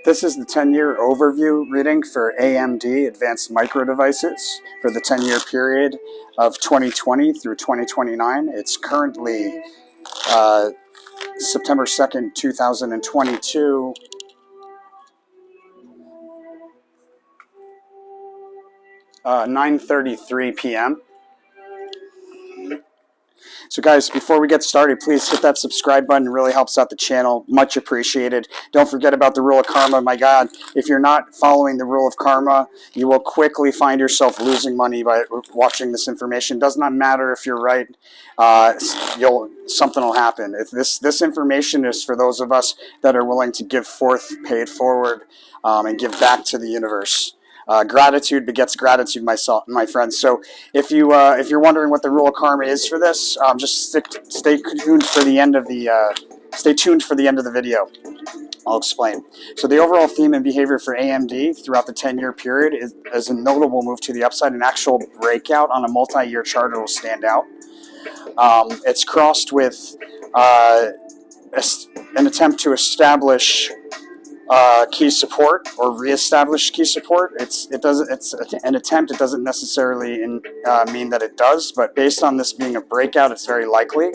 This is the 10-year overview reading for AMD Advanced Micro Devices for the 10-year period of 2020 through 2029. It's currently September 2nd, 2022. 9:33 p.m. So guys, before we get started, please hit that subscribe button. It really helps out the channel. Much appreciated. Don't forget about the rule of karma. My God, if you're not following the rule of karma, you will quickly find yourself losing money by watching this information. Does not matter if you're right. Something will happen. If this information is for those of us that are willing to give forth, pay it forward, and give back to the universe. Gratitude begets gratitude, my friends. So if you're wondering what the rule of karma is for this, just stay tuned for the end of the video. I'll explain. So the overall theme and behavior for AMD throughout the 10-year period is a notable move to the upside. An actual breakout on a multi-year chart will stand out. It's crossed with an attempt to establish key support or reestablish key support. It's an attempt. It doesn't necessarily mean that it does, but based on this being a breakout, it's very likely.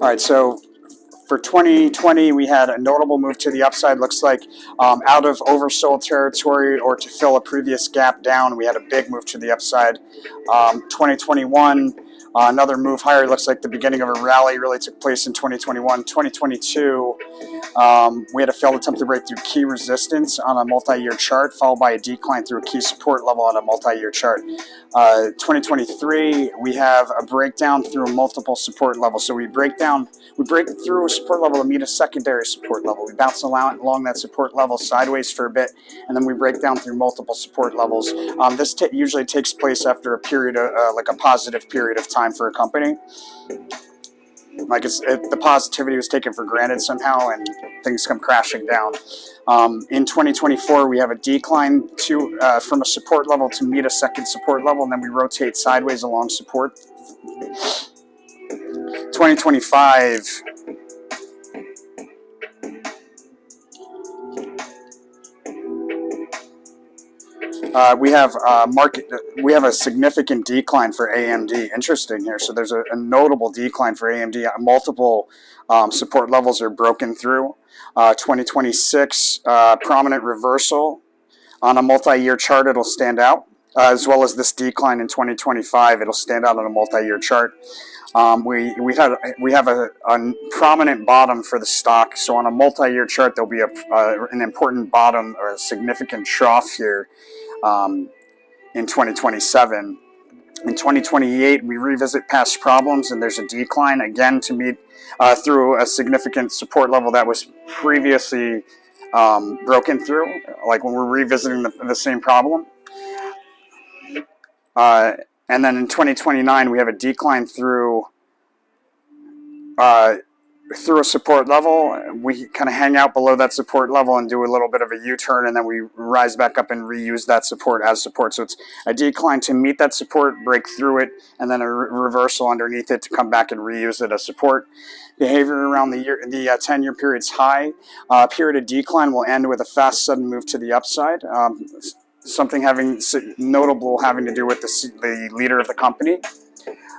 All right, so for 2020, we had a notable move to the upside. Looks like out of oversold territory or to fill a previous gap down, we had a big move to the upside. 2021, another move higher. Looks like the beginning of a rally really took place in 2021. 2022, we had a failed attempt to break through key resistance on a multi-year chart, followed by a decline through a key support level on a multi-year chart. 2023, we have a breakdown through multiple support levels. So we break through a support level to meet a secondary support level. We bounce along that support level sideways for a bit, and then we break down through multiple support levels. This usually takes place after a period of, like a positive period of time for a company. Like the positivity was taken for granted somehow, and things come crashing down. In 2024, we have a decline from a support level to meet a second support level, and then we rotate sideways along support. 2025. We have a significant decline for AMD. Interesting here. So there's a notable decline for AMD. Multiple support levels are broken through. 2026, prominent reversal on a multi-year chart. It'll stand out, as well as this decline in 2025. It'll stand out on a multi-year chart. We have a prominent bottom for the stock. So on a multi-year chart, there'll be an important bottom or a significant trough here. In 2027. In 2028, we revisit past problems, and there's a decline again to meet through a significant support level that was previously broken through, like when we're revisiting the same problem. And then in 2029, we have a decline through a support level. We kind of hang out below that support level and do a little bit of a U-turn, and then we rise back up and reuse that support as support. So it's a decline to meet that support, break through it, and then a reversal underneath it to come back and reuse it as support. Behavior around the 10-year period's high. Period of decline will end with a fast, sudden move to the upside. Something notable having to do with the leader of the company.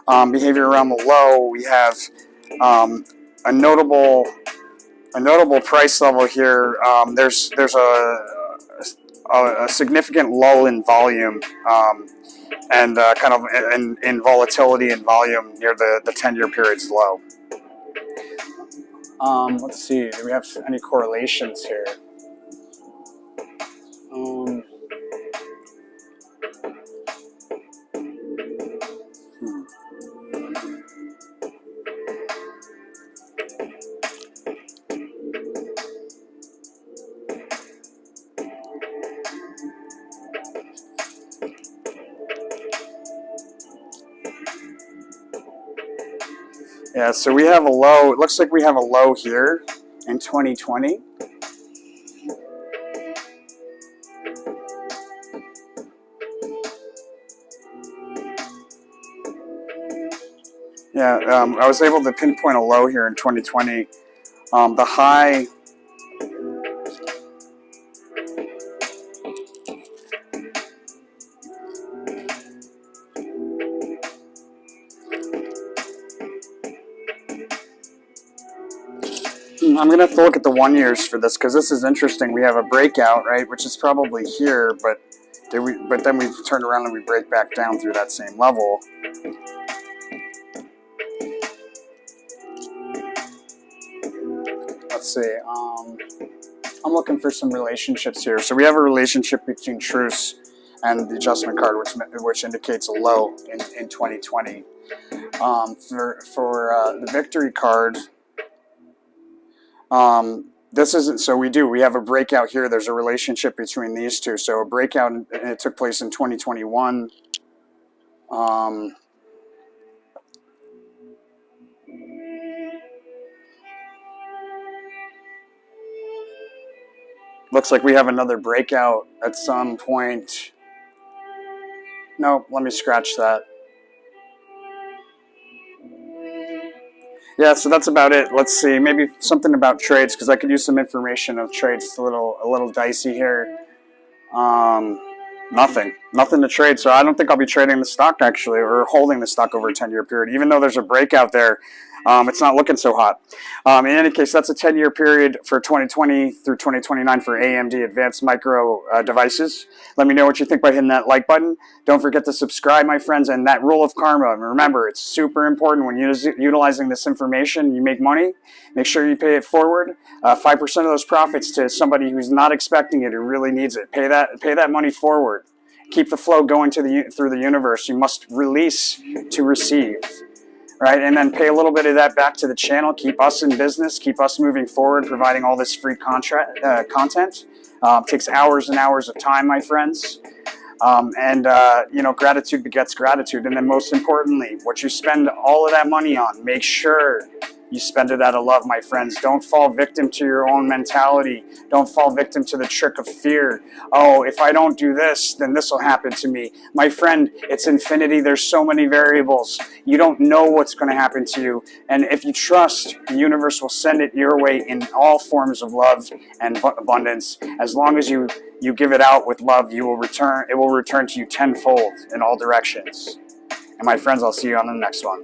Behavior around the low, we have a notable price level here. There's a significant lull in volume and kind of in volatility and volume near the 10-year period's low. Let's see. Do we have any correlations here? Yeah, so we have a low. It looks like we have a low here in 2020. Yeah, I was able to pinpoint a low here in 2020. The high. I'm going to have to look at the 1 years for this because this is interesting. We have a breakout, right, which is probably here, but then we turn around and we break back down through that same level. Let's see. I'm looking for some relationships here. So we have a relationship between truce and the adjustment card, which indicates a low in 2020. For the victory card, this isn't, so we have a breakout here. There's a relationship between these two. So a breakout, and it took place in 2021. Looks like we have another breakout at some point. No, let me scratch that. Yeah, so that's about it. Let's see, maybe something about trades because I could use some information of trades. It's a little dicey here. Nothing to trade. So I don't think I'll be trading the stock actually, or holding the stock over a 10-year period. Even though there's a breakout there, it's not looking so hot. In any case, that's a 10-year period for 2020 through 2029 for AMD Advanced Micro devices. Let me know what you think by hitting that like button. Don't forget to subscribe, my friends, and that rule of karma. Remember, it's super important when utilizing this information. You make money, make sure you pay it forward. 5% of those profits to somebody who's not expecting it, who really needs it. Pay that money forward. Keep the flow going through the universe. You must release to receive. Right, and then pay a little bit of that back to the channel. Keep us in business. Keep us moving forward, providing all this free content. Takes hours and hours of time, my friends. Gratitude begets gratitude. And then most importantly, what you spend all of that money on, make sure you spend it out of love, my friends. Don't fall victim to your own mentality. Don't fall victim to the trick of fear. Oh, if I don't do this, then this will happen to me. My friend, it's infinity. There's so many variables. You don't know what's going to happen to you. And if you trust, the universe will send it your way in all forms of love and abundance. As long as you give it out with love, it will return to you tenfold in all directions. And my friends, I'll see you on the next one.